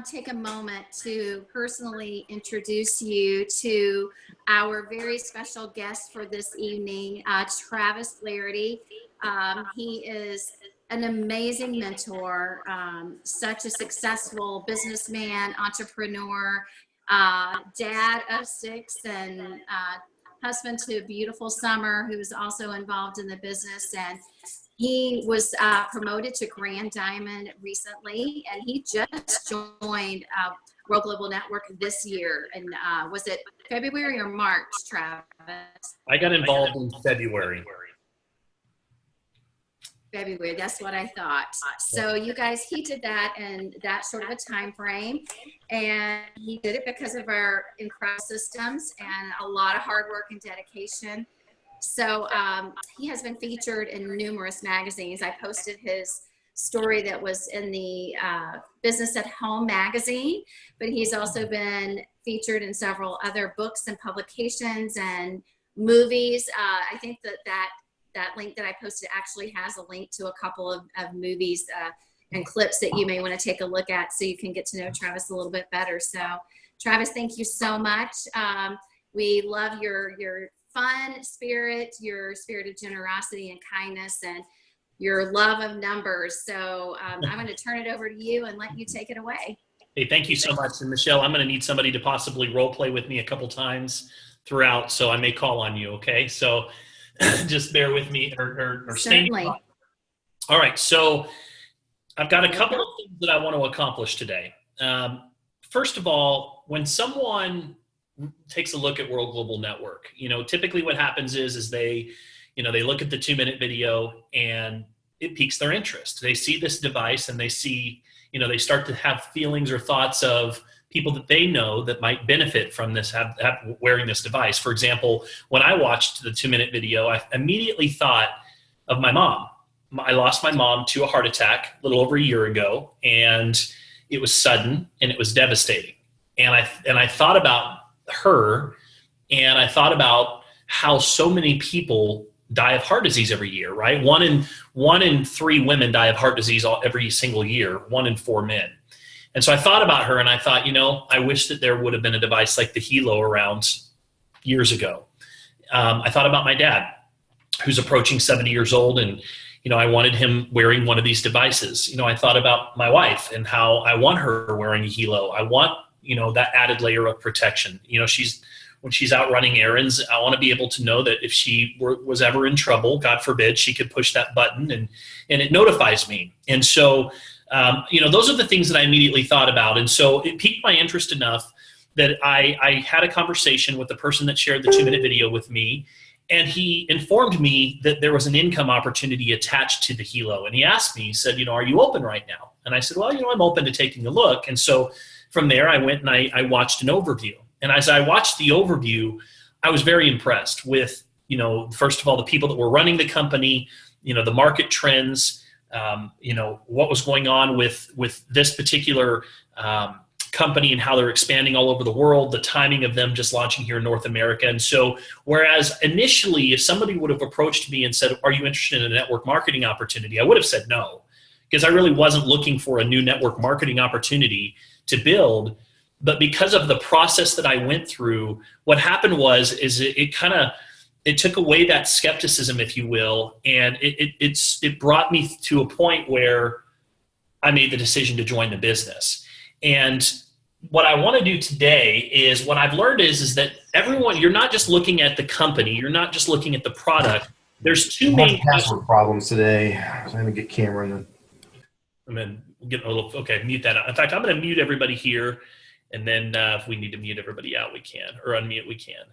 take a moment to personally introduce you to our very special guest for this evening, Travis Flaherty. He is an amazing mentor, such a successful businessman, entrepreneur, dad of 6, and husband to a beautiful Summer, who's also involved in the business. And he was promoted to Grand Diamond recently, and he just joined World Global Network this year. And was it February or March, Travis? I got involved in February. February, that's what I thought. So you guys, he did that in that sort of a time frame, and he did it because of our incredible systems and a lot of hard work and dedication. So he has been featured in numerous magazines. I posted his story that was in the Business at Home magazine, but he's also been featured in several other books and publications and movies. I think that link that I posted actually has a link to a couple of movies and clips that you may want to take a look at so you can get to know Travis a little bit better. So Travis, thank you so much. We love your fun spirit, your spirit of generosity and kindness, and your love of numbers. So I'm going to turn it over to you and let you take it away. Hey, thank you so much. And Michelle, I'm going to need somebody to possibly role play with me a couple times throughout, so I may call on you, okay? So just bear with me or stay. All right, so I've got a couple of things that I want to accomplish today. First of all, when someone takes a look at World Global Network, typically what happens is they look at the 2-minute video and it piques their interest. They see this device and they see, they start to have feelings or thoughts of people that they know that might benefit from this, wearing this device. For example, when I watched the 2-minute video, I immediately thought of my mom. I lost my mom to a heart attack a little over a year ago, and it was sudden and it was devastating. And I thought about her, and I thought about how so many people die of heart disease every year, right? One in 3 women die of heart disease every single year, 1 in 4 men. And so I thought about her, and I thought, I wish that there would have been a device like the Hilo around years ago. I thought about my dad, who's approaching 70 years old, and I wanted him wearing one of these devices. I thought about my wife and how I want her wearing a Hilo. I want that added layer of protection. When she's out running errands, I want to be able to know that if she was ever in trouble, God forbid, she could push that button and it notifies me. And so, those are the things that I immediately thought about. And so it piqued my interest enough that I had a conversation with the person that shared the 2-minute video with me. And he informed me that there was an income opportunity attached to the Hilo. And he asked me, he said, are you open right now? And I said, well, I'm open to taking a look. And so from there, I went and I watched an overview. And as I watched the overview, I was very impressed with, first of all, the people that were running the company, the market trends, what was going on with this particular company and how they're expanding all over the world, the timing of them just launching here in North America. And so, whereas initially, if somebody would have approached me and said, are you interested in a network marketing opportunity? I would have said no, because I really wasn't looking for a new network marketing opportunity to build. But because of the process that I went through, what happened is it took away that skepticism, if you will, and it brought me to a point where I made the decision to join the business. And what I want to do today is, what I've learned is that everyone, you're not just looking at the company, you're not just looking at the product. There's two main password problems today. So I'm gonna get Cameron. And then get a little, okay, mute that out. In fact, I'm going to mute everybody here, and then if we need to mute everybody out, we can, or unmute, we can.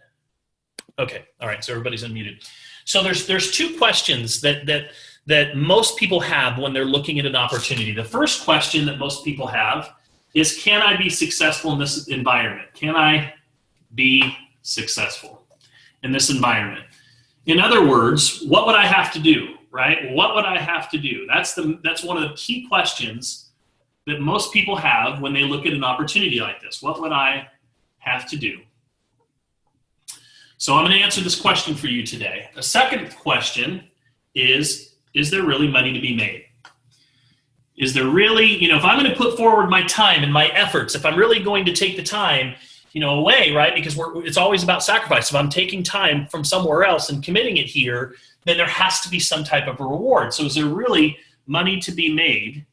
Okay, all right, so everybody's unmuted. So there's 2 questions that most people have when they're looking at an opportunity. The first question that most people have is, can I be successful in this environment? Can I be successful in this environment? In other words, what would I have to do, right? What would I have to do? That's one of the key questions that most people have when they look at an opportunity like this. What would I have to do? So I'm going to answer this question for you today. The second question is there really money to be made? Is there really, if I'm going to put forward my time and my efforts, if I'm really going to take the time, away, right? Because it's always about sacrifice. If I'm taking time from somewhere else and committing it here, then there has to be some type of a reward. So is there really money to be made?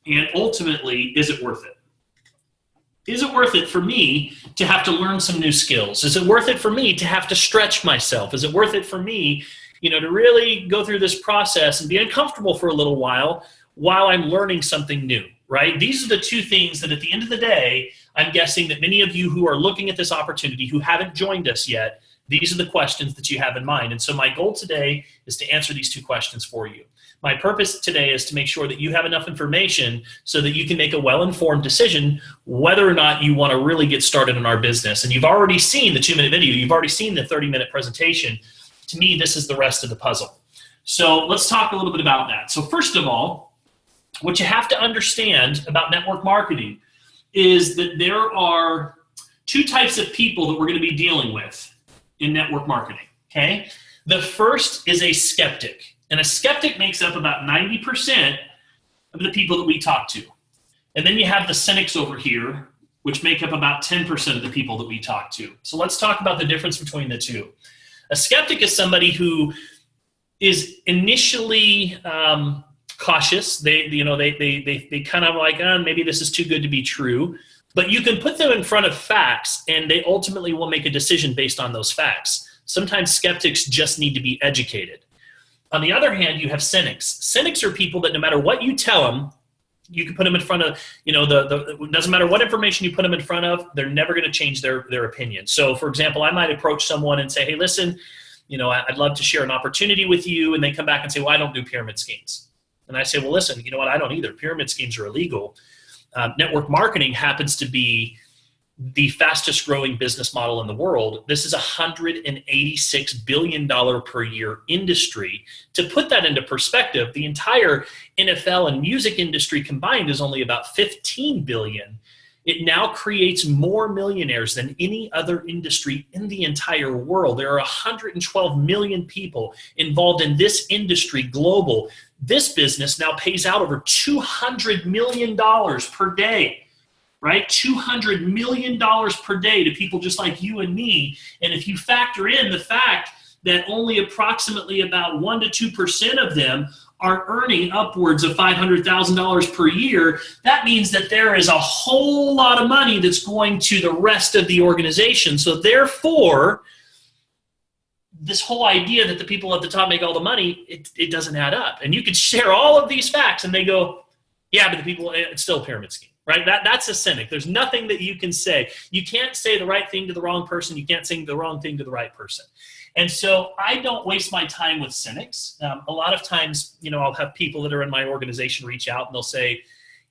And ultimately, is it worth it? Is it worth it for me to have to learn some new skills? Is it worth it for me to have to stretch myself? Is it worth it for me, to really go through this process and be uncomfortable for a little while I'm learning something new, right? These are the two things that at the end of the day, I'm guessing that many of you who are looking at this opportunity, who haven't joined us yet, these are the questions that you have in mind. And so my goal today is to answer these two questions for you. My purpose today is to make sure that you have enough information so that you can make a well-informed decision whether or not you want to really get started in our business. And you've already seen the 2-minute video. You've already seen the 30-minute presentation. To me, this is the rest of the puzzle. So let's talk a little bit about that. So first of all, what you have to understand about network marketing is that there are two types of people that we're going to be dealing with in network marketing, okay? The first is a skeptic, and a skeptic makes up about 90% of the people that we talk to. And then you have the cynics over here, which make up about 10% of the people that we talk to. So let's talk about the difference between the two. A skeptic is somebody who is initially cautious. They kind of like, maybe this is too good to be true. But you can put them in front of facts, and they ultimately will make a decision based on those facts. Sometimes skeptics just need to be educated. On the other hand, you have cynics. Cynics are people that no matter what you tell them, you can put them in front of, it doesn't matter what information you put them in front of, they're never going to change their opinion. So, for example, I might approach someone and say, hey, listen, I'd love to share an opportunity with you. And they come back and say, well, I don't do pyramid schemes. And I say, well, listen, you know what? I don't either. Pyramid schemes are illegal. Network marketing happens to be the fastest growing business model in the world. This is a $186 billion per year industry. To put that into perspective, the entire NFL and music industry combined is only about $15 billion. It now creates more millionaires than any other industry in the entire world. There are 112 million people involved in this industry, global. This business now pays out over $200 million per day, right? $200 million per day to people just like you and me. And if you factor in the fact that only approximately about 1% to 2% of them are earning upwards of $500,000 per year, that means that there is a whole lot of money that's going to the rest of the organization. So therefore, this whole idea that the people at the top make all the money, it doesn't add up. And you could share all of these facts and they go, yeah, but the people, it's still a pyramid scheme, right? That's a cynic. There's nothing that you can say. You can't say the right thing to the wrong person. You can't say the wrong thing to the right person. And so I don't waste my time with cynics. A lot of times, I'll have people that are in my organization reach out and they'll say,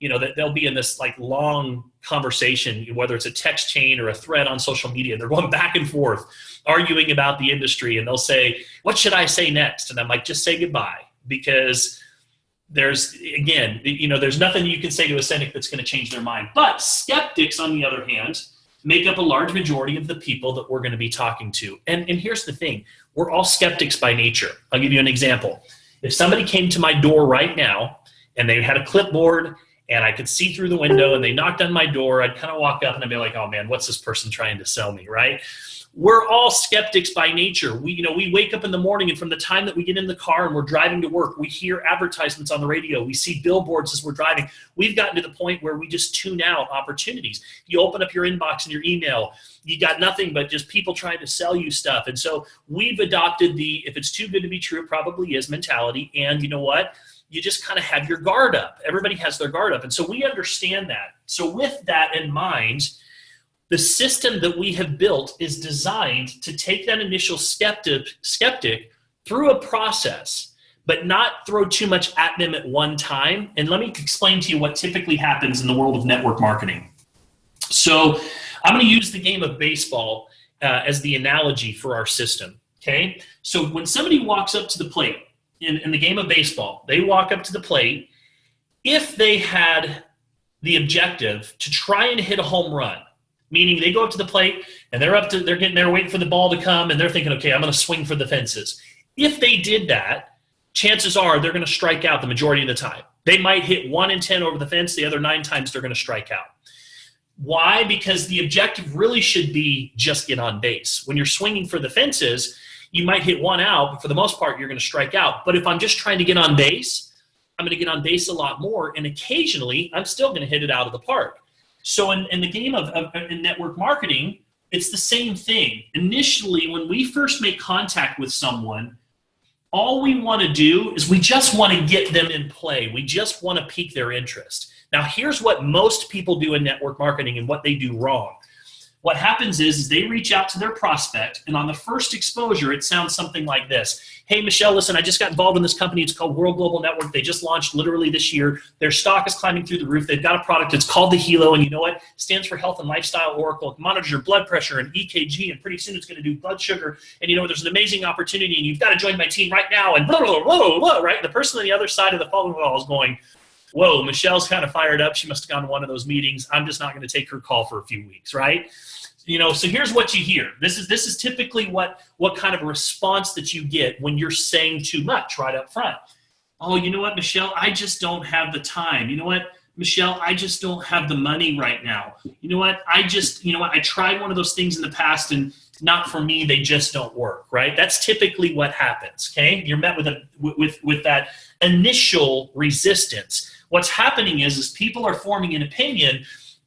that they'll be in this like long conversation, whether it's a text chain or a thread on social media. They're going back and forth, arguing about the industry. And they'll say, what should I say next? And I'm like, just say goodbye, because there's nothing you can say to a cynic that's going to change their mind. But skeptics, on the other hand, make up a large majority of the people that we're going to be talking to. And here's the thing. We're all skeptics by nature. I'll give you an example. If somebody came to my door right now and they had a clipboard and I could see through the window and they knocked on my door, I'd kind of walk up and I'd be like, oh man, what's this person trying to sell me, right? We're all skeptics by nature. We wake up in the morning, and from the time that we get in the car and we're driving to work, we hear advertisements on the radio. We see billboards as we're driving. We've gotten to the point where we just tune out opportunities. You open up your inbox and your email, you got nothing but just people trying to sell you stuff. And so we've adopted the, if it's too good to be true, it probably is mentality. And you know what? You just kind of have your guard up. Everybody has their guard up. And so we understand that. So with that in mind, the system that we have built is designed to take that initial skeptic through a process, but not throw too much at them at one time. And let me explain to you what typically happens in the world of network marketing. So I'm going to use the game of baseball as the analogy for our system, okay? So when somebody walks up to the plate in the game of baseball, they walk up to the plate. If they had the objective to try and hit a home run, meaning they go up to the plate and they're getting there waiting for the ball to come and they're thinking, okay, I'm going to swing for the fences. If they did that, chances are they're going to strike out the majority of the time. They might hit 1 in 10 over the fence. The other 9 times they're going to strike out. Why? Because the objective really should be just get on base. When you're swinging for the fences, you might hit 1 out, but for the most part, you're going to strike out. But if I'm just trying to get on base, I'm going to get on base a lot more, and occasionally, I'm still going to hit it out of the park. So in the game of in network marketing, it's the same thing. Initially, when we first make contact with someone, all we want to do is we just want to get them in play. We just want to pique their interest. Now, here's what most people do in network marketing and what they do wrong. What happens is they reach out to their prospect, and on the first exposure, it sounds something like this. Hey, Michelle, listen, I just got involved in this company. It's called World Global Network. They just launched literally this year. Their stock is climbing through the roof. They've got a product. It's called the Hilo, and you know what? It stands for Health and Lifestyle Oracle. It monitors your blood pressure and EKG, and pretty soon it's going to do blood sugar. And you know, there's an amazing opportunity, and you've got to join my team right now, and blah, blah, blah, blah, blah, right? The person on the other side of the phone call is going, whoa, Michelle's kind of fired up. She must have gone to one of those meetings. I'm just not going to take her call for a few weeks, right? You know, so here's what you hear. This is typically what kind of a response that you get when you're saying too much right up front. Oh, you know what, Michelle, I just don't have the time. You know what, Michelle, I just don't have the money right now. You know what, I tried one of those things in the past and not for me, they just don't work, right? That's typically what happens, okay? You're met with that initial resistance. What's happening is people are forming an opinion,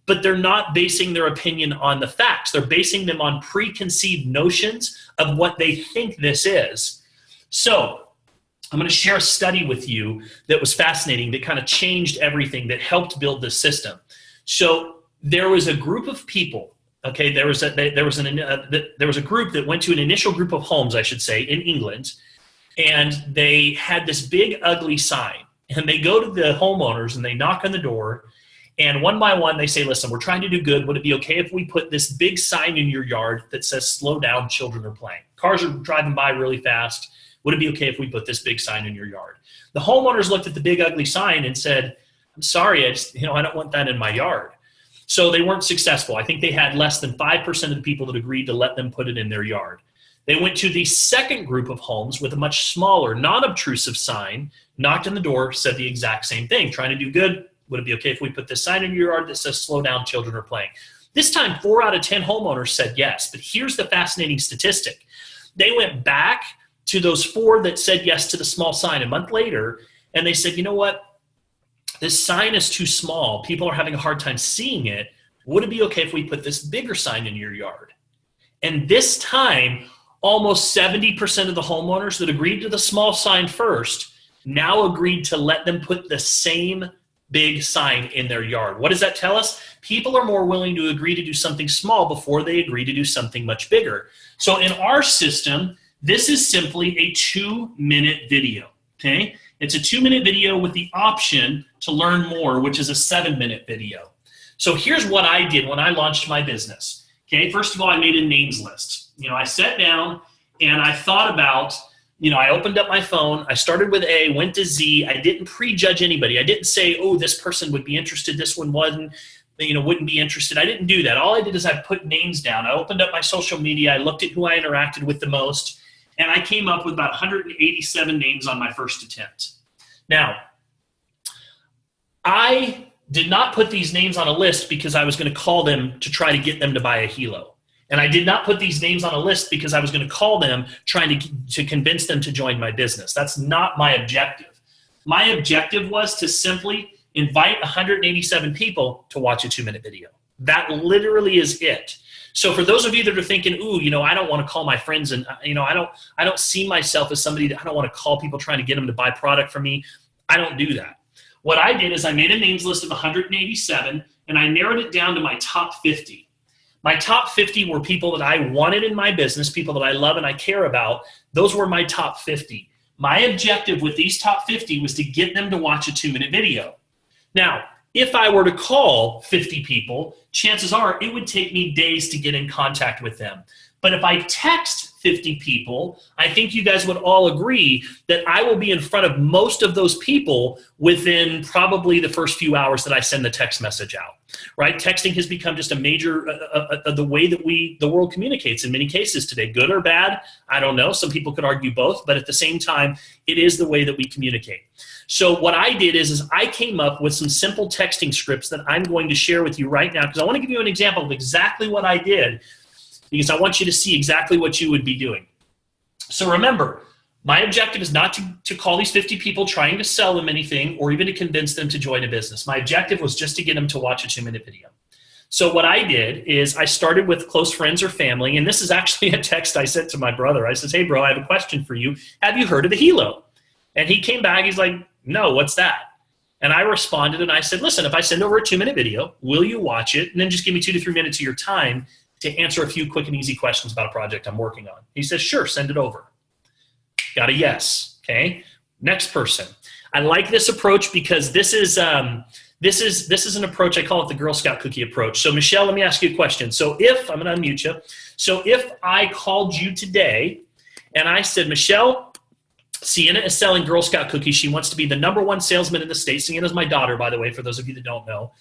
but they're not basing their opinion on the facts. They're basing them on preconceived notions of what they think this is. So I'm going to share a study with you that was fascinating, that kind of changed everything, that helped build this system. So there was a group of people, okay, there was a group that went to an initial group of homes, I should say, in England, and they had this big, ugly sign. And they go to the homeowners and they knock on the door, and one by one, they say, listen, we're trying to do good. Would it be okay if we put this big sign in your yard that says, slow down, children are playing? Cars are driving by really fast. Would it be okay if we put this big sign in your yard? The homeowners looked at the big, ugly sign and said, I'm sorry, I don't want that in my yard. So they weren't successful. I think they had less than 5% of the people that agreed to let them put it in their yard. They went to the second group of homes with a much smaller, non-obtrusive sign, knocked on the door, said the exact same thing, trying to do good. Would it be okay if we put this sign in your yard that says, slow down, children are playing? This time, 4 out of 10 homeowners said yes. But here's the fascinating statistic. They went back to those 4 that said yes to the small sign a month later, and they said, you know what? This sign is too small. People are having a hard time seeing it. Would it be okay if we put this bigger sign in your yard? And this time, almost 70% of the homeowners that agreed to the small sign first now agreed to let them put the same big sign in their yard. What does that tell us? People are more willing to agree to do something small before they agree to do something much bigger. So in our system, this is simply a 2-minute video, okay? It's a 2-minute video with the option to learn more, which is a 7-minute video. So here's what I did when I launched my business, okay? First of all, I made a names list. You know, I sat down and I thought about, you know, I opened up my phone, I started with A, went to Z, I didn't prejudge anybody. I didn't say, oh, this person would be interested, this one wouldn't be interested. I didn't do that. All I did is I put names down. I opened up my social media, I looked at who I interacted with the most, and I came up with about 187 names on my first attempt. Now, I did not put these names on a list because I was going to call them to try to get them to buy a Hilo. And I did not put these names on a list because I was going to call them trying to convince them to join my business. That's not my objective. My objective was to simply invite 187 people to watch a 2-minute video. That literally is it. So for those of you that are thinking, ooh, you know, I don't want to call my friends, and you know, I don't see myself as somebody that I don't want to call people trying to get them to buy product from me. I don't do that. What I did is I made a names list of 187 and I narrowed it down to my top 50. My top 50 were people that I wanted in my business, people that I love and I care about. Those were my top 50. My objective with these top 50 was to get them to watch a 2-minute video. Now, if I were to call 50 people, chances are it would take me days to get in contact with them. But if I text 50 people, I think you guys would all agree that I will be in front of most of those people within probably the first few hours that I send the text message out, right? Texting has become just a major, the way that the world communicates in many cases today. Good or bad, I don't know. Some people could argue both, but at the same time, it is the way that we communicate. So what I did is I came up with some simple texting scripts that I'm going to share with you right now, because I want to give you an example of exactly what I did, because I want you to see exactly what you would be doing. So remember, my objective is not to call these 50 people trying to sell them anything or even to convince them to join a business. My objective was just to get them to watch a 2-minute video. So what I did is I started with close friends or family, and this is actually a text I sent to my brother. I said, hey, bro, I have a question for you. Have you heard of the Hilo? And he came back, he's like, no, what's that? And I responded and I said, listen, if I send over a 2-minute video, will you watch it? And then just give me 2 to 3 minutes of your time to answer a few quick and easy questions about a project I'm working on. He says, sure, send it over. Got a yes, okay? Next person. I like this approach because this is an approach, I call it the Girl Scout cookie approach. So Michelle, let me ask you a question. So if, I'm gonna unmute you. So if I called you today and I said, Michelle, Sienna is selling Girl Scout cookies. She wants to be the #1 salesman in the state. Sienna's my daughter, by the way, for those of you that don't know.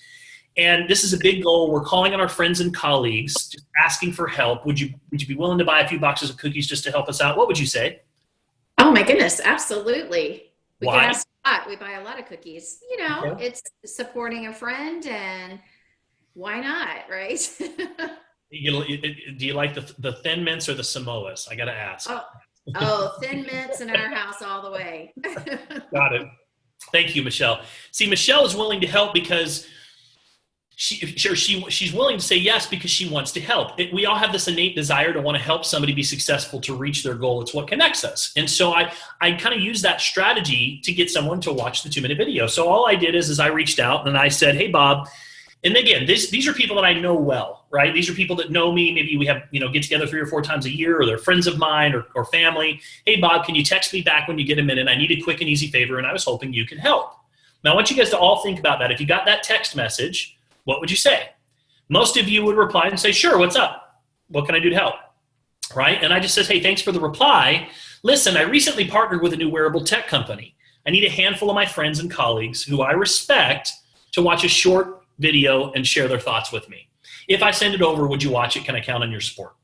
And this is a big goal. We're calling on our friends and colleagues, just asking for help. Would you be willing to buy a few boxes of cookies just to help us out? What would you say? Oh my goodness, absolutely. We Why? get asked a lot. We buy a lot of cookies. You know, Okay. It's supporting a friend, and why not, right? Do you like the Thin Mints or the Samoas? I got to ask. Oh, Thin Mints in our house all the way. Got it. Thank you, Michelle. See, Michelle is willing to help because she's willing to say yes because she wants to help. We all have this innate desire to want to help somebody be successful to reach their goal. It's what connects us. And so I kind of use that strategy to get someone to watch the 2-minute video. So all I did is I reached out and I said, hey, Bob. And again, these are people that I know well, right? These are people that know me. Maybe we have, get together 3 or 4 times a year, or they're friends of mine or family. Hey, Bob, can you text me back when you get a minute? I need a quick and easy favor, and I was hoping you can help. Now, I want you guys to all think about that. If you got that text message, what would you say? Most of you would reply and say, sure, what's up? What can I do to help? Right? And I just says, hey, thanks for the reply. Listen, I recently partnered with a new wearable tech company. I need a handful of my friends and colleagues who I respect to watch a short video and share their thoughts with me. If I send it over, would you watch it? Can I count on your support?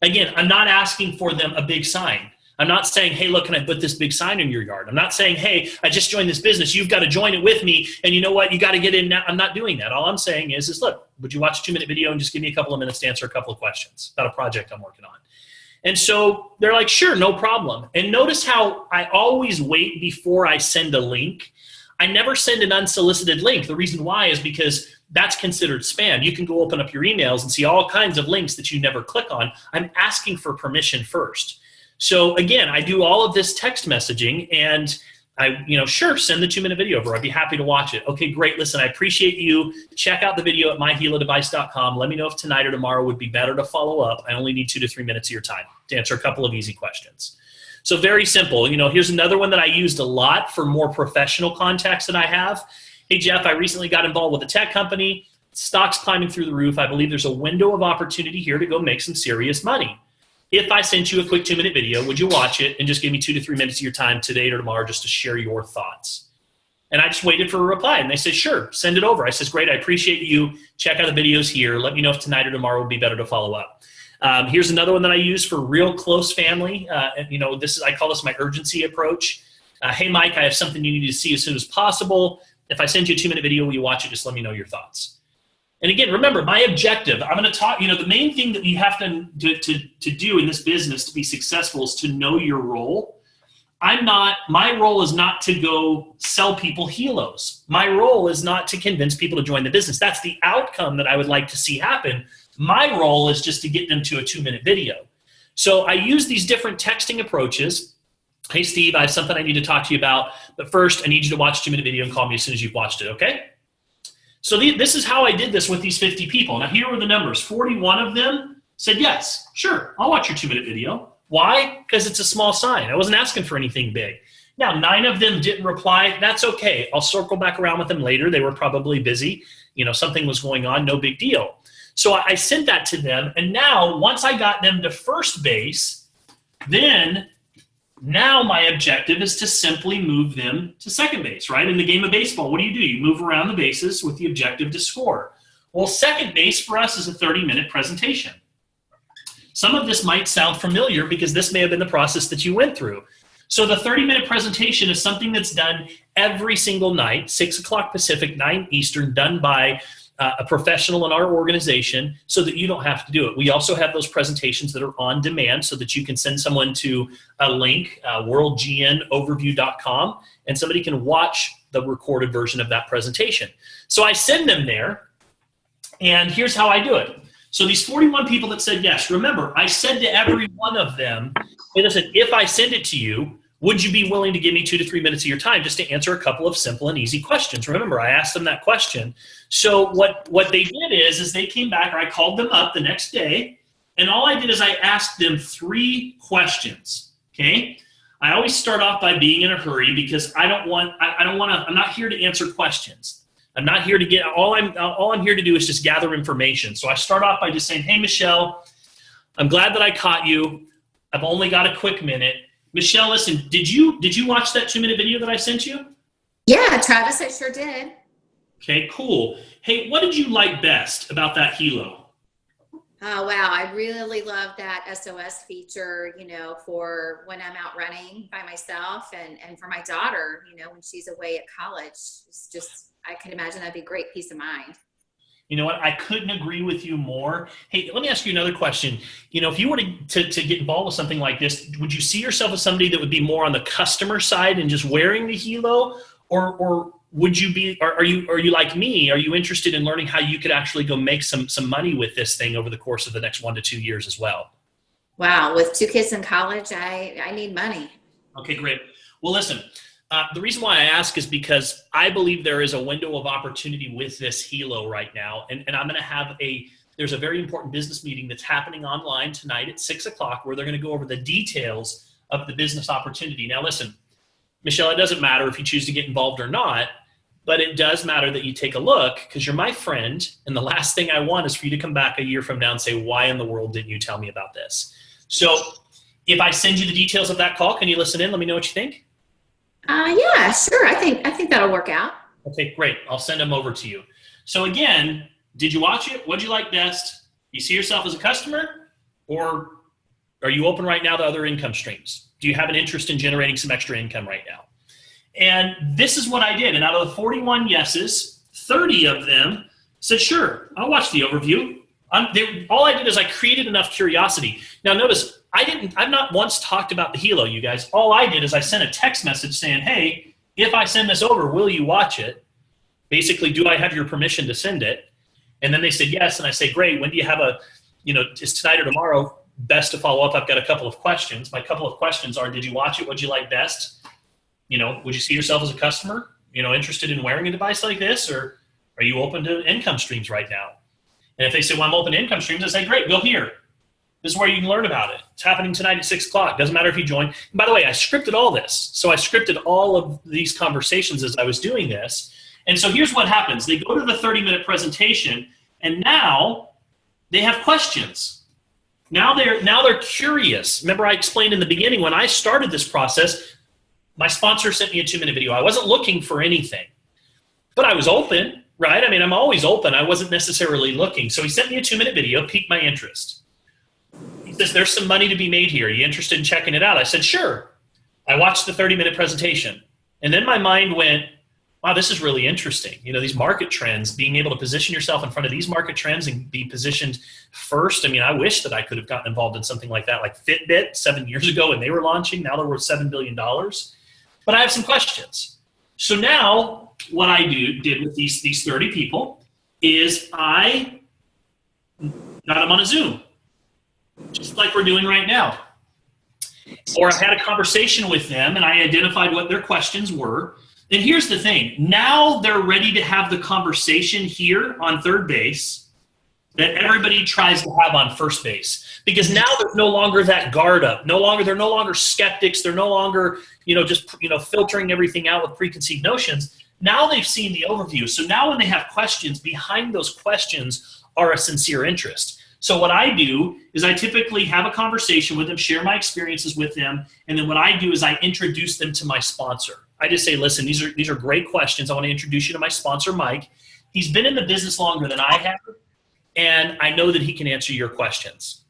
Again, I'm not asking for them a big sign. I'm not saying, hey, look, can I put this big sign in your yard? I'm not saying, hey, I just joined this business. You've got to join it with me. And you know what? You got to get in now. I'm not doing that. All I'm saying is look, would you watch a 2-minute video and just give me a couple of minutes to answer a couple of questions about a project I'm working on? And so they're like, sure, no problem. And notice how I always wait before I send a link. I never send an unsolicited link. The reason why is because that's considered spam. You can go open up your emails and see all kinds of links that you never click on. I'm asking for permission first. So again, I do all of this text messaging and sure, send the 2-minute video over. I'd be happy to watch it. Okay, great. Listen, I appreciate you. Check out the video at myhelodevice.com. Let me know if tonight or tomorrow would be better to follow up. I only need 2 to 3 minutes of your time to answer a couple of easy questions. So very simple. Here's another one that I used a lot for more professional contacts that I have. Hey, Jeff, I recently got involved with a tech company. Stock's climbing through the roof. I believe there's a window of opportunity here to go make some serious money. If I sent you a quick 2-minute video, would you watch it and just give me 2 to 3 minutes of your time today or tomorrow just to share your thoughts? And I just waited for a reply. And they said, sure, send it over. I says, great, I appreciate you. Check out the videos here. Let me know if tonight or tomorrow would be better to follow up. Here's another one that I use for real close family. I call this my urgency approach. Hey, Mike, I have something you need to see as soon as possible. If I send you a 2-minute video, will you watch it? Just let me know your thoughts. And again, remember, my objective, I'm going to talk, the main thing that you have to do in this business to be successful is to know your role. My role is not to go sell people helos. My role is not to convince people to join the business. That's the outcome that I would like to see happen. My role is just to get them to a 2-minute video. So I use these different texting approaches. Hey, Steve, I have something I need to talk to you about. But first, I need you to watch a 2-minute video and call me as soon as you've watched it, okay? So this is how I did this with these 50 people. Now, here were the numbers. 41 of them said, yes, sure, I'll watch your 2-minute video. Why? Because it's a small sign. I wasn't asking for anything big. Now, 9 of them didn't reply. That's okay. I'll circle back around with them later. They were probably busy. Something was going on. No big deal. So I sent that to them. And now, once I got them to first base, Then now my objective is to simply move them to second base, right? In the game of baseball, what do? You move around the bases with the objective to score. Well, second base for us is a 30-minute presentation. Some of this might sound familiar because this may have been the process that you went through. So the 30-minute presentation is something that's done every single night, 6 o'clock Pacific, 9 Eastern, done by a professional in our organization so that you don't have to do it. We also have those presentations that are on demand so that you can send someone to a link, worldgnoverview.com, and somebody can watch the recorded version of that presentation. So I send them there, and here's how I do it. So these 41 people that said yes, remember, I said to every one of them, hey, listen, if I send it to you, would you be willing to give me 2 to 3 minutes of your time just to answer a couple of simple and easy questions? Remember, I asked them that question. So what they did is they came back, or I called them up the next day, and all I did is I asked them 3 questions, okay? I always start off by being in a hurry because I'm not here to answer questions. I'm not here to get, all I'm here to do is just gather information. So I start off by just saying, hey, Michelle, I'm glad that I caught you. I've only got a quick minute. Michelle, listen, did you watch that 2-minute video that I sent you? Yeah, Travis, I sure did. Okay, cool. Hey, what did you like best about that helo? Oh, wow. I really love that SOS feature, for when I'm out running by myself and for my daughter, when she's away at college. It's just, I can imagine that'd be great peace of mind. You know what? I couldn't agree with you more. Hey, let me ask you another question. If you were to get involved with something like this, would you see yourself as somebody that would be more on the customer side and just wearing the helo, or would you be? Are you like me? Are you interested in learning how you could actually go make some money with this thing over the course of the next 1 to 2 years as well? Wow, with 2 kids in college, I need money. Okay, great. Well, listen. The reason why I ask is because I believe there is a window of opportunity with this helo right now. And I'm going to have there's a very important business meeting that's happening online tonight at 6 o'clock where they're going to go over the details of the business opportunity. Now, listen, Michelle, it doesn't matter if you choose to get involved or not, but it does matter that you take a look because you're my friend. And the last thing I want is for you to come back a year from now and say, why in the world didn't you tell me about this? So if I send you the details of that call, can you listen in? Let me know what you think. Yeah, sure. I think that'll work out. Okay, great. I'll send them over to you. So again, did you watch it? What'd you like best? You see yourself as a customer, or are you open right now to other income streams? Do you have an interest in generating some extra income right now? And this is what I did. And out of the 41 yeses, 30 of them said, sure, I'll watch the overview. All I did is I created enough curiosity. Now notice, I've not once talked about the helo, you guys. All I did is I sent a text message saying, hey, if I send this over, will you watch it? Basically, do I have your permission to send it? And then they said yes, and I say, great, when do you have is tonight or tomorrow best to follow up? I've got a couple of questions. My couple of questions are, did you watch it? What'd you like best? Would you see yourself as a customer, interested in wearing a device like this, or are you open to income streams right now? And if they say, well, I'm open to income streams, I say, great, go here. This is where you can learn about it. It's happening tonight at 6 o'clock. Doesn't matter if you join. And by the way, I scripted all this. So I scripted all of these conversations as I was doing this. And so here's what happens. They go to the 30-minute presentation, and now they have questions. Now they're curious. Remember I explained in the beginning when I started this process, my sponsor sent me a 2-minute video. I wasn't looking for anything, but I was open, right? I mean, I'm always open. I wasn't necessarily looking. So he sent me a 2-minute video, piqued my interest. He says, there's some money to be made here. Are you interested in checking it out? I said, sure. I watched the 30-minute presentation. And then my mind went, wow, this is really interesting. These market trends, being able to position yourself in front of these market trends and be positioned first. I mean, I wish that I could have gotten involved in something like that, like Fitbit 7 years ago when they were launching. Now they're worth $7 billion. But I have some questions. So now what I did with these 30 people is I got them on a Zoom, just like we're doing right now. Or I had a conversation with them and I identified what their questions were. And here's the thing. Now they're ready to have the conversation here on third base that everybody tries to have on first base. Because now there's no longer that guard up. They're no longer skeptics. They're no longer, just filtering everything out with preconceived notions. Now they've seen the overview. So now when they have questions, behind those questions are a sincere interest. So what I do is I typically have a conversation with them, share my experiences with them, and then what I do is I introduce them to my sponsor. I just say, listen, these are great questions. I want to introduce you to my sponsor, Mike. He's been in the business longer than I have, and I know that he can answer your questions.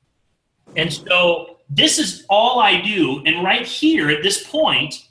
And so this is all I do, and right here at this point,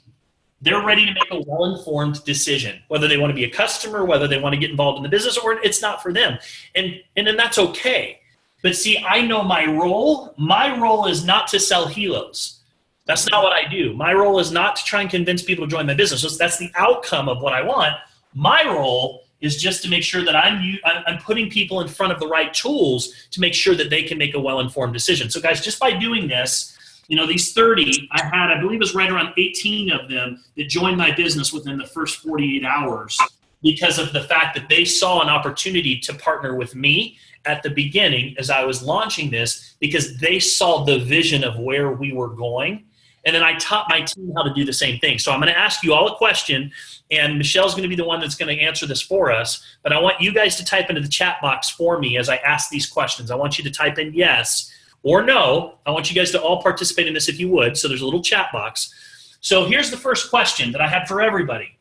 they're ready to make a well-informed decision, whether they want to be a customer, whether they want to get involved in the business, or it's not for them. And then that's okay. But see, I know my role. My role is not to sell helos. That's not what I do. My role is not to try and convince people to join my business. So that's the outcome of what I want. My role is just to make sure that I'm putting people in front of the right tools to make sure that they can make a well-informed decision. So guys, just by doing this, these 30, I believe it was right around 18 of them that joined my business within the first 48 hours because of the fact that they saw an opportunity to partner with me at the beginning as I was launching this, because they saw the vision of where we were going. And then I taught my team how to do the same thing. So I'm going to ask you all a question, and Michelle's going to be the one that's going to answer this for us. But I want you guys to type into the chat box for me as I ask these questions. I want you to type in yes or no. I want you guys to all participate in this if you would. So there's a little chat box. So here's the first question that I have for everybody.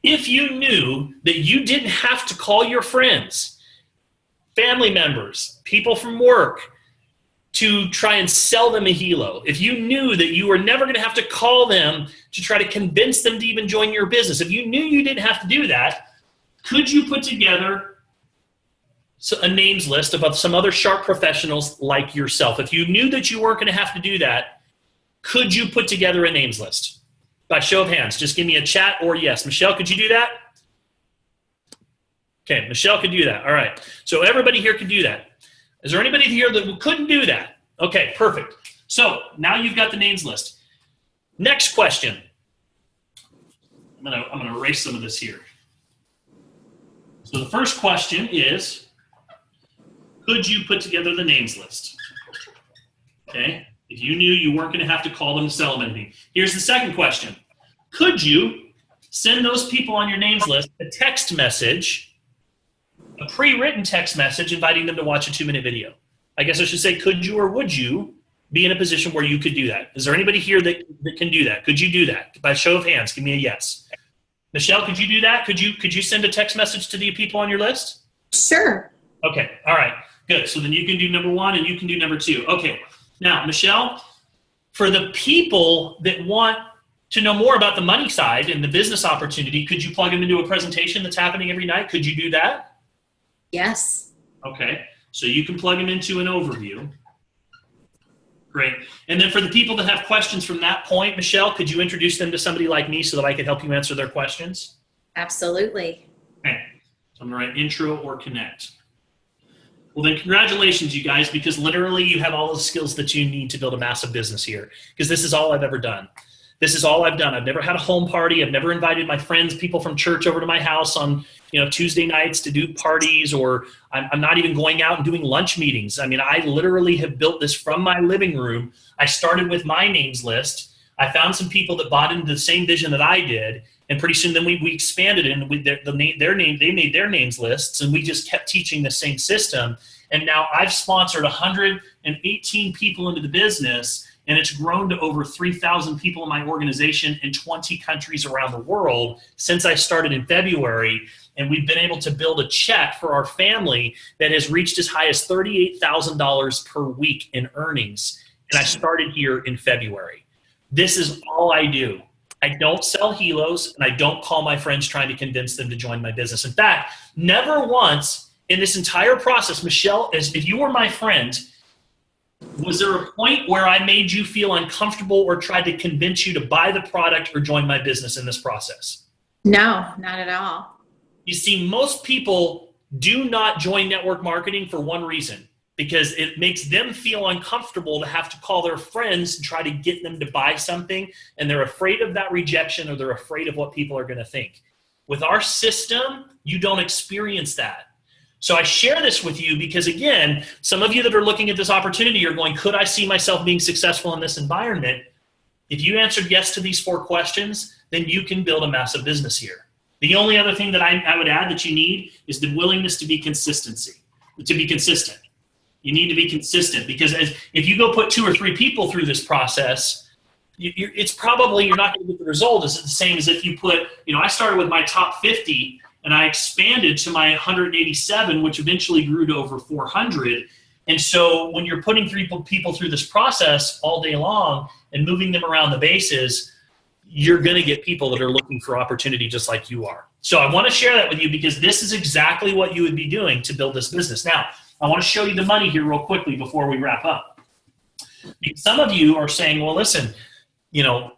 If you knew that you didn't have to call your friends, family members, people from work, to try and sell them a helo, if you knew that you were never going to have to call them to try to convince them to even join your business, if you knew you didn't have to do that, could you put together a names list of some other sharp professionals like yourself? If you knew that you weren't going to have to do that, could you put together a names list? By show of hands, just give me a chat or yes. Michelle, could you do that? Okay, Michelle could do that. All right. So everybody here could do that. Is there anybody here that couldn't do that? Okay, perfect. So now you've got the names list. Next question. I'm gonna erase some of this here. So the first question is, could you put together the names list? Okay. If you knew you weren't going to have to call them to sell them anything. Here's the second question. Could you send those people on your names list a text message, a pre-written text message inviting them to watch a 2-minute video? I guess I should say, could you or would you be in a position where you could do that? Is there anybody here that can do that? Could you do that? By show of hands, give me a yes. Michelle, could you do that? Could you send a text message to the people on your list? Sure. Okay, all right, good. So then you can do number 1 and you can do number 2. Okay, now Michelle, for the people that want to know more about the money side and the business opportunity, could you plug them into a presentation that's happening every night? Could you do that? Yes. Okay, so you can plug them into an overview. Great. And then for the people that have questions from that point, Michelle, could you introduce them to somebody like me so that I could help you answer their questions? Absolutely. Okay, so I'm going to write intro or connect. Well, then congratulations, you guys, because literally you have all the skills that you need to build a massive business here, because this is all I've ever done. This is all I've done. I've never had a home party. I've never invited my friends, people from church over to my house on Tuesday nights to do parties, or I'm not even going out and doing lunch meetings. I mean, I literally have built this from my living room. I started with my names list. I found some people that bought into the same vision that I did, and pretty soon then we expanded it, and they made their names lists, and we just kept teaching the same system. And now I've sponsored 118 people into the business, and it's grown to over 3,000 people in my organization in 20 countries around the world since I started in February. And we've been able to build a check for our family that has reached as high as $38,000 per week in earnings. And I started here in February. This is all I do. I don't sell helos, and I don't call my friends trying to convince them to join my business. In fact, never once in this entire process, Michelle, if you were my friend, was there a point where I made you feel uncomfortable or tried to convince you to buy the product or join my business in this process? No, not at all. You see, most people do not join network marketing for one reason, because it makes them feel uncomfortable to have to call their friends and try to get them to buy something, and they're afraid of that rejection, or they're afraid of what people are going to think. With our system, you don't experience that. So I share this with you because, again, some of you that are looking at this opportunity are going, could I see myself being successful in this environment? If you answered yes to these 4 questions, then you can build a massive business here. The only other thing that I would add that you need is the willingness to be consistent. You need to be consistent, because if you go put 2 or 3 people through this process, it's probably, you're not going to get the result. It's the same as if you put, I started with my top 50 and I expanded to my 187, which eventually grew to over 400. And so when you're putting 3 people through this process all day long and moving them around the bases, you're going to get people that are looking for opportunity just like you are. So I want to share that with you, because this is exactly what you would be doing to build this business. Now, I want to show you the money here real quickly before we wrap up. Because some of you are saying, well, listen, I'm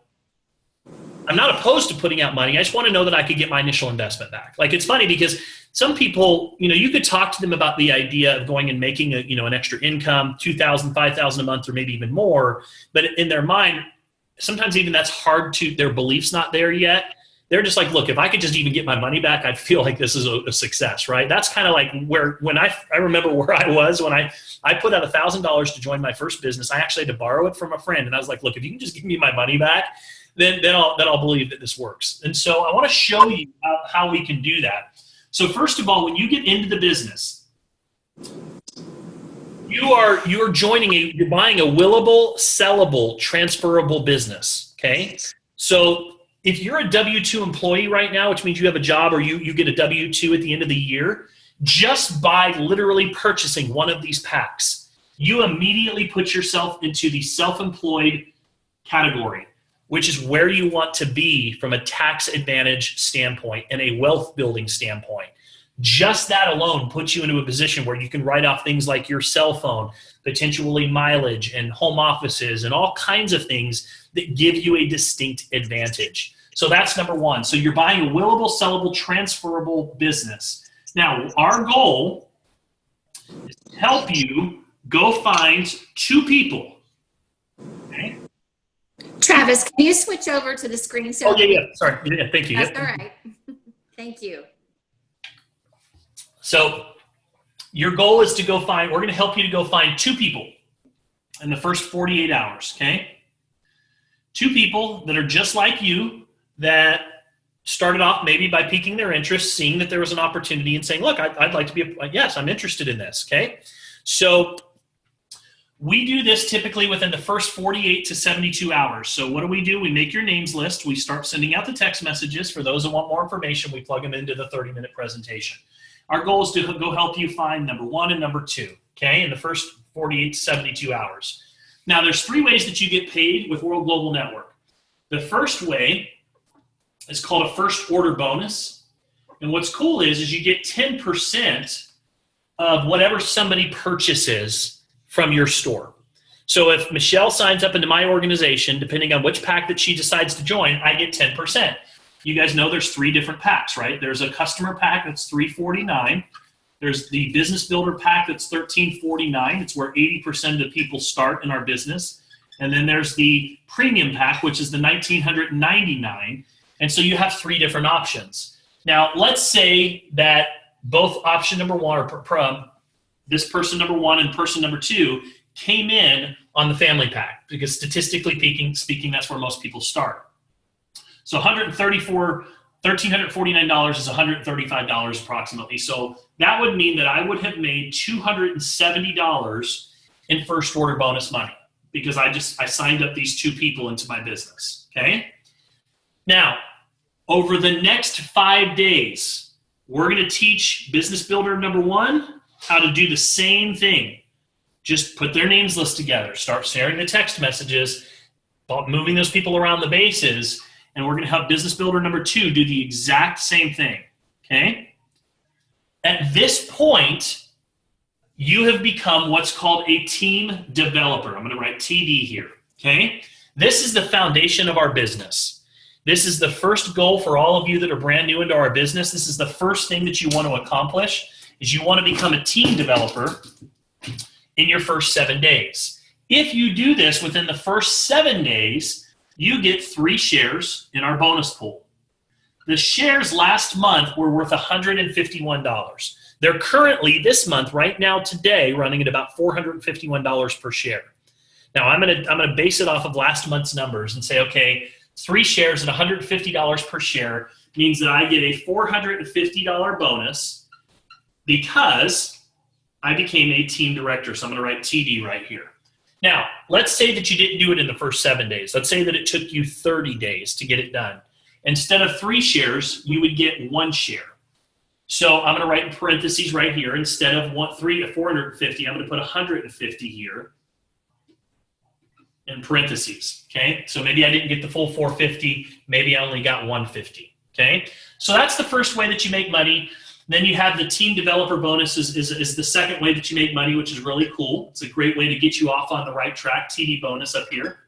not opposed to putting out money. I just want to know that I could get my initial investment back. Like, it's funny because some people, you could talk to them about the idea of going and making an extra income, $2,000, $5,000 a month, or maybe even more. But in their mind, sometimes even that's hard to, their belief's not there yet. They're just like, look, if I could just even get my money back, I'd feel like this is a success, right? That's kind of like when I remember where I was when I put out $1,000 to join my first business. I actually had to borrow it from a friend. And I was like, look, if you can just give me my money back, then I'll believe that this works. And so I want to show you how we can do that. So first of all, when you get into the business, you're buying a willable, sellable, transferable business, okay? So if you're a W-2 employee right now, which means you have a job or you get a W-2 at the end of the year, just by literally purchasing one of these packs, you immediately put yourself into the self-employed category, which is where you want to be from a tax advantage standpoint and a wealth building standpoint. Just that alone puts you into a position where you can write off things like your cell phone, potentially mileage and home offices and all kinds of things that give you a distinct advantage. So that's number one. So you're buying a willable, sellable, transferable business. Now, our goal is to help you go find 2 people. Okay? Travis, can you switch over to the screen? So yeah. Sorry. Yeah, thank you. That's all right. Thank you. So your goal is to go find, we're going to help you to go find 2 people in the first 48 hours, okay? 2 people that are just like you, that started off maybe by piquing their interest, seeing that there was an opportunity and saying, look, I'd like to be, yes, I'm interested in this, okay? So we do this typically within the first 48 to 72 hours. So what do? We make your names list. We start sending out the text messages. For those that want more information, we plug them into the 30-minute presentation. Our goal is to go help you find number 1 and number 2, okay, in the first 48 to 72 hours. Now, there's 3 ways that you get paid with World Global Network. The first way is called a first order bonus. And what's cool is you get 10% of whatever somebody purchases from your store. So if Michelle signs up into my organization, depending on which pack that she decides to join, I get 10%. You guys know there's 3 different packs, right? There's a customer pack that's $349. There's the business builder pack that's $1349. It's where 80% of the people start in our business. And then there's the premium pack, which is the $1,999. And so you have 3 different options. Now, let's say that both option number 1, or this person number 1 and person number 2, came in on the family pack, because statistically speaking, that's where most people start. So $1,349 is $135 approximately. So that would mean that I would have made $270 in first order bonus money, because I signed up these 2 people into my business, okay? Now, over the next 5 days, we're going to teach business builder number 1 how to do the same thing. Just put their names list together, start sharing the text messages, moving those people around the bases, and we're going to have business builder number 2 do the exact same thing, okay? At this point, you have become what's called a team developer. I'm going to write TD here, okay? This is the foundation of our business. This is the first goal for all of you that are brand new into our business. This is the first thing that you want to accomplish, is you want to become a team developer in your first 7 days. If you do this within the first 7 days, you get 3 shares in our bonus pool. The shares last month were worth $151. They're currently, this month, right now, today, running at about $451 per share. Now, I'm gonna base it off of last month's numbers and say, okay, 3 shares at $150 per share means that I get a $450 bonus, because I became a team director. So I'm going to write TD right here. Now, let's say that you didn't do it in the first 7 days. Let's say that it took you 30 days to get it done. Instead of 3 shares, you would get 1 share. So I'm going to write in parentheses right here. Instead of 450, I'm going to put 150 here in parentheses. Okay, so maybe I didn't get the full 450. Maybe I only got 150. Okay, so that's the first way that you make money. Then you have the team developer bonus is the second way that you make money, which is really cool. It's a great way to get you off on the right track, TD bonus up here.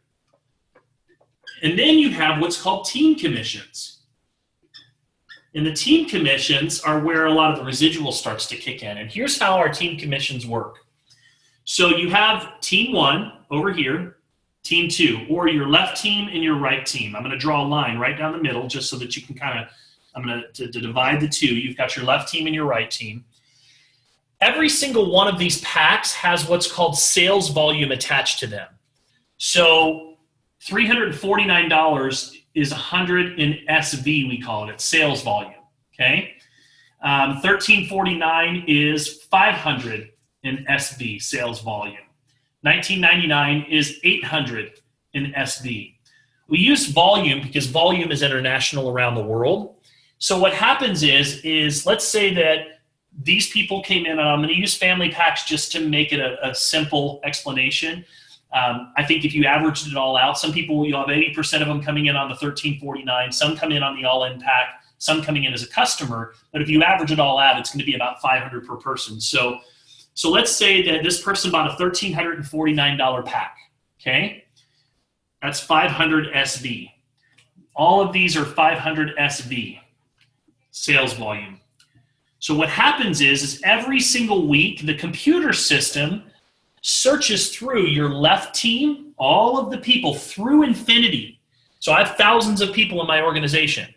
And then you have what's called team commissions. And the team commissions are where a lot of the residual starts to kick in. And here's how our team commissions work. So you have team 1 over here, team 2, or your left team and your right team. I'm going to draw a line right down the middle just so that you can kind of, I'm going to divide the two. You've got your left team and your right team. Every single one of these packs has what's called sales volume attached to them. So $349 is 100 in SV, we call it. It's sales volume, okay? $1349 is 500 in SV, sales volume. $19.99 is 800 in SV. We use volume because volume is international around the world. So what happens is let's say that these people came in, and I'm going to use family packs just to make it a simple explanation. I think if you averaged it all out, some people, you'll have 80% of them coming in on the $13.49, some come in on the all-in pack, some coming in as a customer, but if you average it all out, it's going to be about $500 per person. So let's say that this person bought a $1,349 pack, okay? That's 500 SV. All of these are 500 SV, sales volume. So what happens is every single week, the computer system searches through your left team, all of the people through infinity. So I have thousands of people in my organization.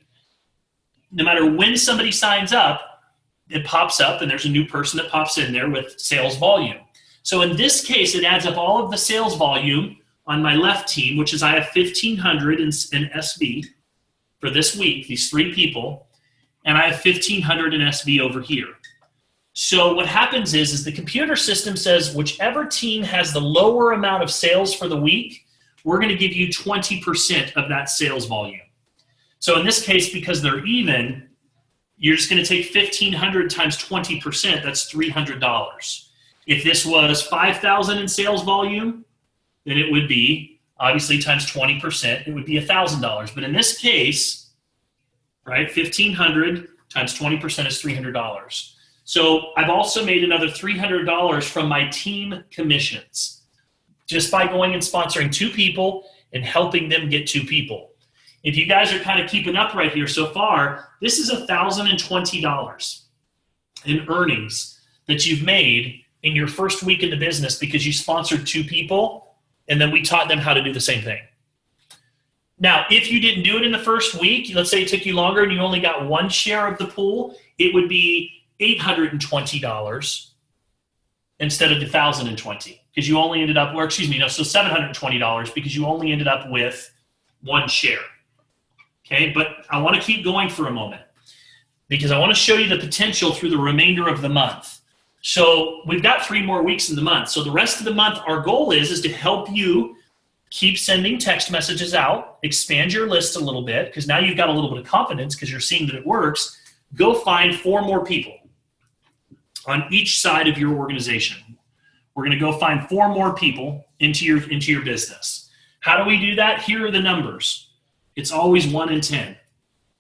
No matter when somebody signs up, it pops up and there's a new person that pops in there with sales volume. So in this case, it adds up all of the sales volume on my left team, which is I have 1,500 in SV for this week, these 3 people, and I have 1,500 in SV over here. So what happens is the computer system says whichever team has the lower amount of sales for the week, we're going to give you 20% of that sales volume. So in this case, because they're even, you're just going to take 1,500 times 20%, that's $300. If this was 5,000 in sales volume, then it would be, obviously times 20%, it would be $1,000. But in this case, right, 1,500 times 20% is $300. So I've also made another $300 from my team commissions, just by going and sponsoring 2 people and helping them get 2 people. If you guys are kind of keeping up right here so far, this is $1,020 in earnings that you've made in your first week in the business because you sponsored 2 people and then we taught them how to do the same thing. Now, if you didn't do it in the first week, let's say it took you longer and you only got 1 share of the pool, it would be $820 instead of the $1,020 because you only ended up, or excuse me, no, so $720 because you only ended up with 1 share. Okay, but I want to keep going for a moment because I want to show you the potential through the remainder of the month. So we've got 3 more weeks in the month. So the rest of the month, our goal is to help you keep sending text messages out, expand your list a little bit because now you've got a little bit of confidence because you're seeing that it works. Go find 4 more people on each side of your organization. We're going to go find 4 more people into your business. How do we do that? Here are the numbers. It's always 1 in 10.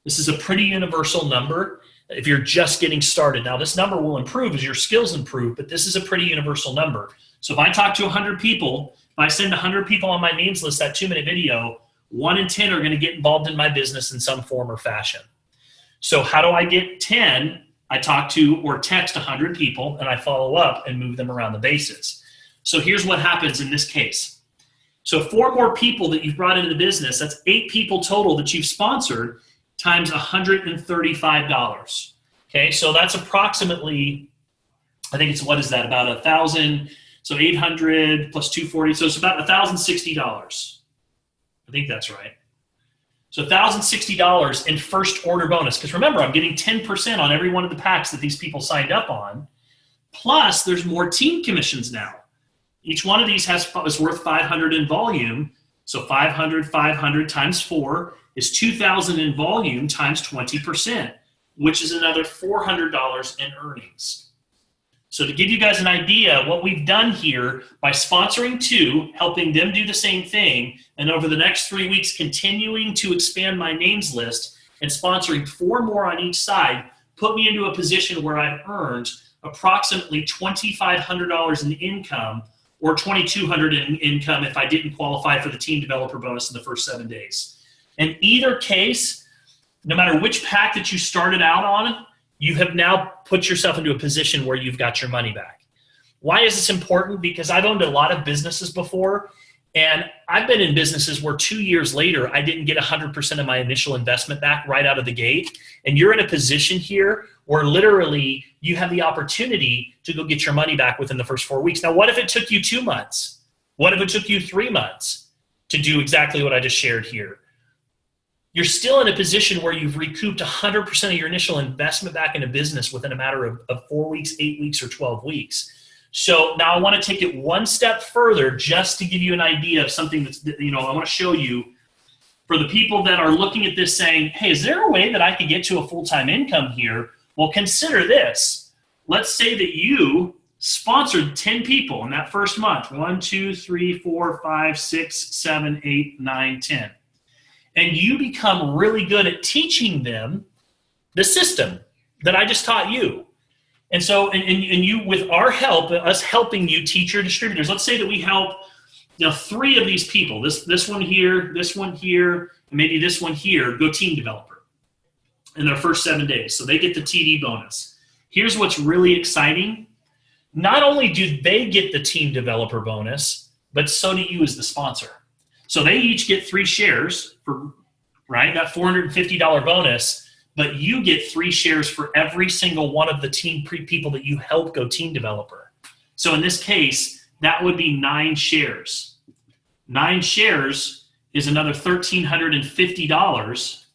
This is a pretty universal number if you're just getting started. Now, this number will improve as your skills improve, but this is a pretty universal number. So if I talk to 100 people, if I send 100 people on my names list, that 2-minute video, 1 in 10 are going to get involved in my business in some form or fashion. So how do I get 10? I talk to or text 100 people, and I follow up and move them around the bases. So here's what happens in this case. So 4 more people that you've brought into the business, that's 8 people total that you've sponsored times $135. Okay, so that's approximately, I think it's, what is that, about 1,000, so 800 plus 240, so it's about $1,060. I think that's right. So $1,060 in first order bonus, because remember, I'm getting 10% on every one of the packs that these people signed up on. Plus, there's more team commissions now. Each one of these is worth 500 in volume. So 500 times 4 is 2,000 in volume times 20%, which is another $400 in earnings. So to give you guys an idea, what we've done here by sponsoring 2, helping them do the same thing, and over the next 3 weeks, continuing to expand my names list and sponsoring 4 more on each side, put me into a position where I've earned approximately $2,500 in income, or $2,200 in income if I didn't qualify for the team developer bonus in the first 7 days. In either case, no matter which pack that you started out on, you have now put yourself into a position where you've got your money back. Why is this important? Because I've owned a lot of businesses before, and I've been in businesses where 2 years later, I didn't get 100% of my initial investment back right out of the gate. And you're in a position here where literally you have the opportunity to go get your money back within the first 4 weeks. Now, what if it took you 2 months? What if it took you 3 months to do exactly what I just shared here? You're still in a position where you've recouped 100% of your initial investment back in a business within a matter of 4 weeks, 8 weeks, or 12 weeks. So now I want to take it one step further just to give you an idea of something that's, I want to show you for the people that are looking at this saying, hey, is there a way that I could get to a full-time income here? Well, consider this. Let's say that you sponsored 10 people in that first month. 1, 2, 3, 4, 5, 6, 7, 8, 9, 10. And you become really good at teaching them the system that I just taught you. And so, and you, with our help, us helping you teach your distributors, let's say that we help 3 of these people, this one here, and maybe this one here, go team developer in their first 7 days. So they get the TD bonus. Here's what's really exciting. Not only do they get the team developer bonus, but so do you as the sponsor. So they each get 3 shares for, right, that $450 bonus, but you get 3 shares for every single one of the team people that you help go team developer. So in this case, that would be 9 shares. 9 shares is another $1,350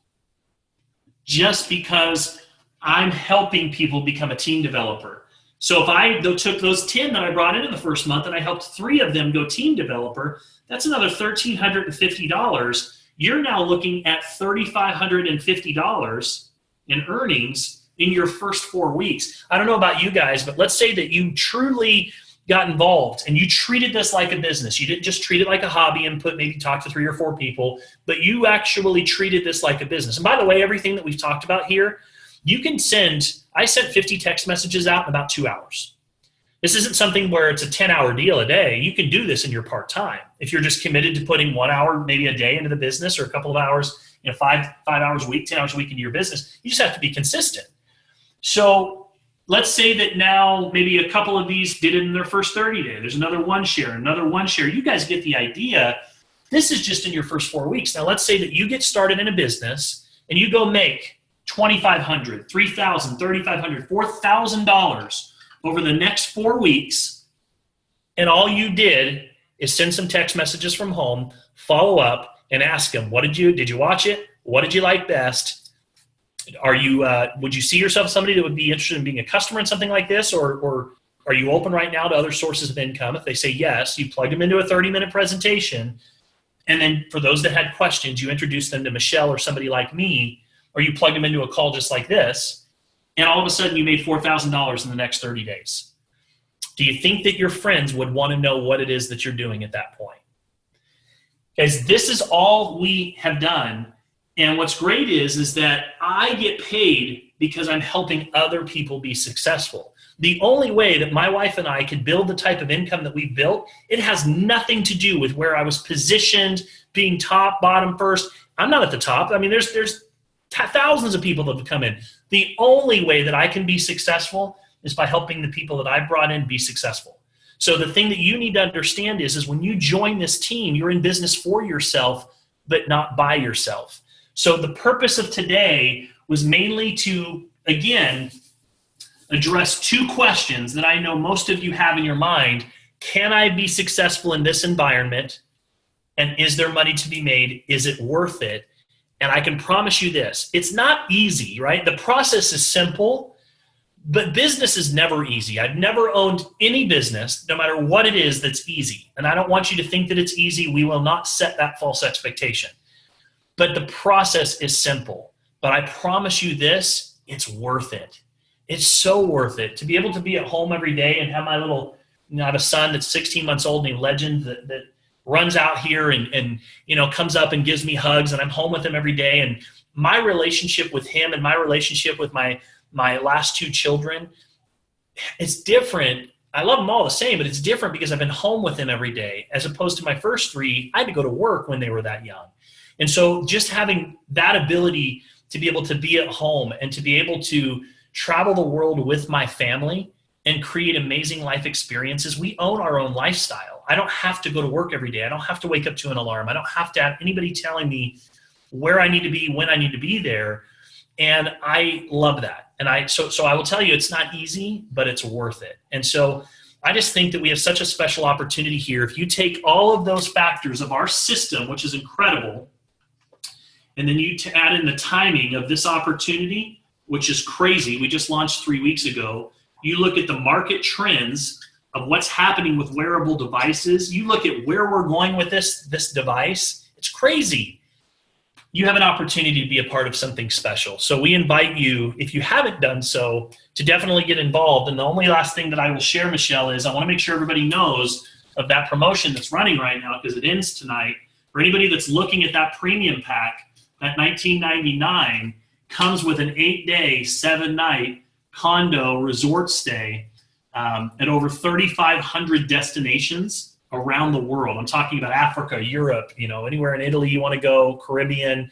just because I'm helping people become a team developer. So if I took those 10 that I brought into the first month and I helped 3 of them go team developer, that's another $1,350. You're now looking at $3,550 in earnings in your first 4 weeks. I don't know about you guys, but let's say that you truly got involved and you treated this like a business. You didn't just treat it like a hobby and maybe talk to 3 or 4 people, but you actually treated this like a business. And by the way, everything that we've talked about here, you can I sent 50 text messages out in about 2 hours. This isn't something where it's a 10-hour deal a day. You can do this in your part-time. If you're just committed to putting 1 hour, maybe a day into the business, or a couple of hours, 5 hours a week, 10 hours a week into your business, you just have to be consistent. So let's say that now maybe a couple of these did it in their first 30 days. There's another 1 share, another 1 share. You guys get the idea. This is just in your first 4 weeks. Now let's say that you get started in a business and you go make $2,500, $3,000, $3,500, $4,000 over the next 4 weeks, and all you did is send some text messages from home, follow up, and ask them, did you watch it? What did you like best? Would you see yourself as somebody that would be interested in being a customer in something like this, or are you open right now to other sources of income? If they say yes, you plug them into a 30-minute presentation, and then for those that had questions, you introduce them to Michelle or somebody like me, or you plug them into a call just like this, and all of a sudden you made $4,000 in the next 30 days. Do you think that your friends would want to know what it is that you're doing at that point? Guys, this is all we have done. And what's great is that I get paid because I'm helping other people be successful. The only way that my wife and I could build the type of income that we built, it has nothing to do with where I was positioned, being top, bottom, first. I'm not at the top. I mean, there's thousands of people that have come in. The only way that I can be successful is by helping the people that I brought in be successful. So the thing that you need to understand is when you join this team, you're in business for yourself, but not by yourself. So the purpose of today was mainly to, again, address 2 questions that I know most of you have in your mind. Can I be successful in this environment? And is there money to be made? Is it worth it? And I can promise you this, it's not easy, right? The process is simple, But business is never easy. I've never owned any business, no matter what it is, that's easy. And I don't want you to think that it's easy. We will not set that false expectation. But the process is simple. But I promise you this, it's worth it. It's so worth it to be able to be at home every day and have my little, I have a son that's 16 months old named Legend that runs out here and comes up and gives me hugs, and I'm home with him every day. And my relationship with him and my relationship with my last two children, it's different. I love them all the same, but it's different because I've been home with them every day, as opposed to my first three. I had to go to work when they were that young. And so just having that ability to be able to be at home and to be able to travel the world with my family and create amazing life experiences. We own our own lifestyle. I don't have to go to work every day. I don't have to wake up to an alarm. I don't have to have anybody telling me where I need to be, when I need to be there. And I love that. And so I will tell you, it's not easy, but it's worth it. And so I just think that we have such a special opportunity here. If you take all of those factors of our system, which is incredible, and then you add in the timing of this opportunity, which is crazy. We just launched 3 weeks ago. You look at the market trends of what's happening with wearable devices. You look at where we're going with this device. It's crazy. You have an opportunity to be a part of something special. So we invite you, if you haven't done so, to definitely get involved. And the only last thing that I will share, Michelle, is I want to make sure everybody knows of that promotion that's running right now, because it ends tonight. For anybody that's looking at that premium pack, that $19.99 comes with an 8-day, 7-night condo resort stay at over 3,500 destinations around the world. I'm talking about Africa, Europe, anywhere in Italy you want to go, Caribbean,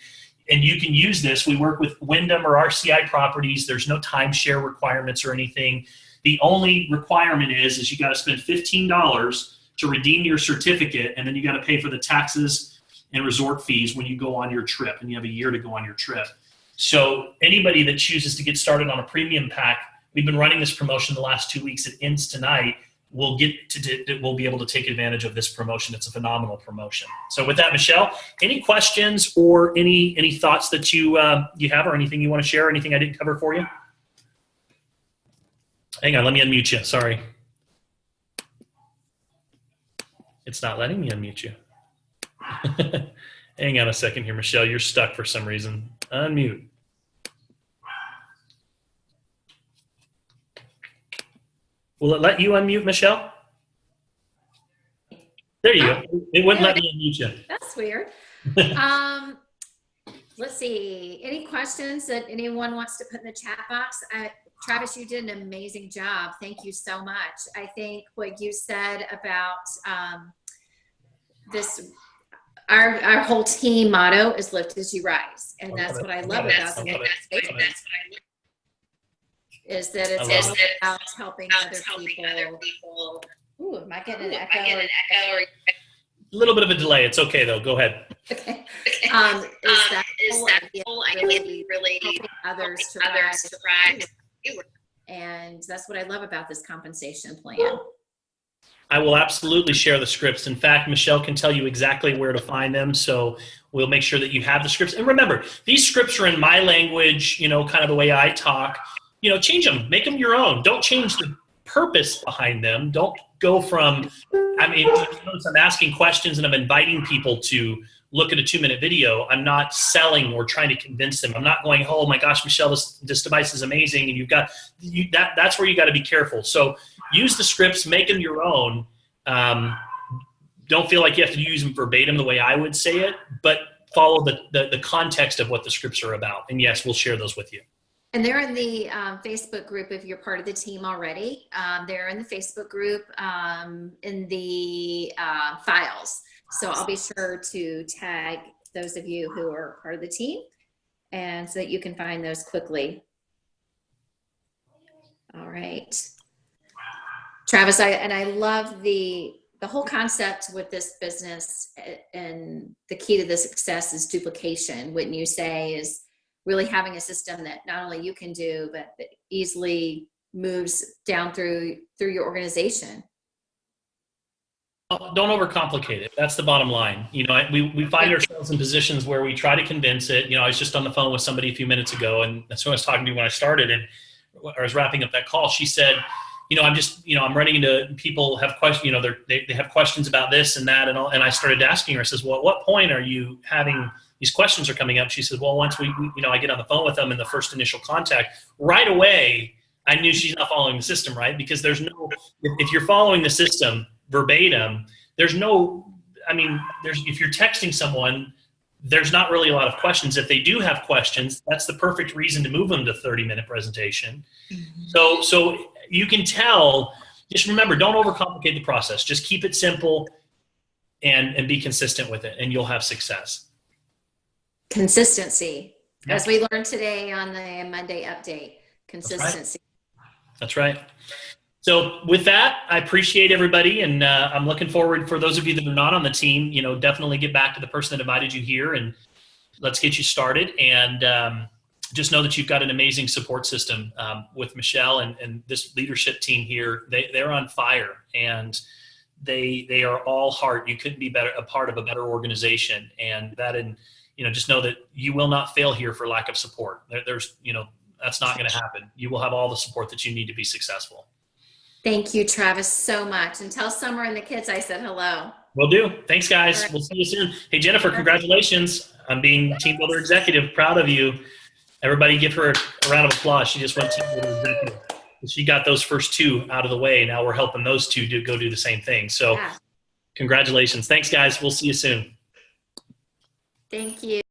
and you can use this. We work with Wyndham or RCI properties. There's no timeshare requirements or anything. The only requirement is you got to spend $15 to redeem your certificate, and then you got to pay for the taxes and resort fees when you go on your trip, and you have a year to go on your trip. So anybody that chooses to get started on a premium pack, we've been running this promotion the last 2 weeks. It ends tonight. We'll be able to take advantage of this promotion. It's a phenomenal promotion. So with that, Michelle, any questions or any thoughts that you have, or anything you want to share, or anything I didn't cover for you? Hang on, let me unmute you. Sorry. It's not letting me unmute you. Hang on a second here, Michelle. You're stuck for some reason. Unmute. Will it let you unmute, Michelle? There you go. It wouldn't let me unmute you. That's weird. Let's see. Any questions that anyone wants to put in the chat box? Travis, you did an amazing job. Thank you so much. I think what you said about this, our whole team motto is lift as you rise. And that's what I love about it. Is that it's all about helping other people. Ooh, am I getting an echo? A little bit of a delay. It's okay though. Go ahead. Okay. Is that whole idea really helping others to rise? And that's what I love about this compensation plan. I will absolutely share the scripts. In fact, Michelle can tell you exactly where to find them. So we'll make sure that you have the scripts. And remember, these scripts are in my language, kind of the way I talk. Change them, make them your own. Don't change the purpose behind them. Don't go from, I'm asking questions and I'm inviting people to look at a 2-minute video. I'm not selling or trying to convince them. I'm not going, oh my gosh, Michelle, this device is amazing. And that's where you got to be careful. So use the scripts, make them your own. Don't feel like you have to use them verbatim the way I would say it, but follow the context of what the scripts are about. And yes, we'll share those with you. And they're in the Facebook group if you're part of the team already. They're in the Facebook group in the files. So I'll be sure to tag those of you who are part of the team, and so that you can find those quickly. All right. Travis, I love the whole concept with this business, and the key to the success is duplication, wouldn't you say, is really having a system that not only you can do, but that easily moves down through your organization. Don't overcomplicate it. That's the bottom line. We find ourselves in positions where we try to convince it. I was just on the phone with somebody a few minutes ago, and that's who I was talking to when I started. And I was wrapping up that call, she said, I'm running into people have questions, they have questions about this and that and all. And I started asking her, I says, well, at what point are you having these questions are coming up? She said, well, once I get on the phone with them in the first initial contact, right away, I knew she's not following the system, right? Because if you're following the system verbatim, if you're texting someone, there's not really a lot of questions. If they do have questions, that's the perfect reason to move them to 30-minute presentation. Mm-hmm. So you can tell, just remember, don't overcomplicate the process. Just keep it simple and be consistent with it, and you'll have success. Consistency, as we learned today on the Monday update. Consistency. That's right. So with that, I appreciate everybody, and I'm looking forward, for those of you that are not on the team, definitely get back to the person that invited you here, and let's get you started. And just know that you've got an amazing support system with Michelle and this leadership team here. They're on fire, and they are all heart. You couldn't be a part of a better organization, and just know that you will not fail here for lack of support. That's not going to happen. You will have all the support that you need to be successful. Thank you, Travis, so much. And tell Summer and the kids I said hello. Will do. Thanks, guys. Right. We'll see you soon. Hey, Jennifer, congratulations on being Team Builder Executive. Proud of you. Everybody give her a round of applause. She just went Team Builder Executive. She got those first two out of the way. Now we're helping those two go do the same thing. So Congratulations. Thanks, guys. We'll see you soon. Thank you.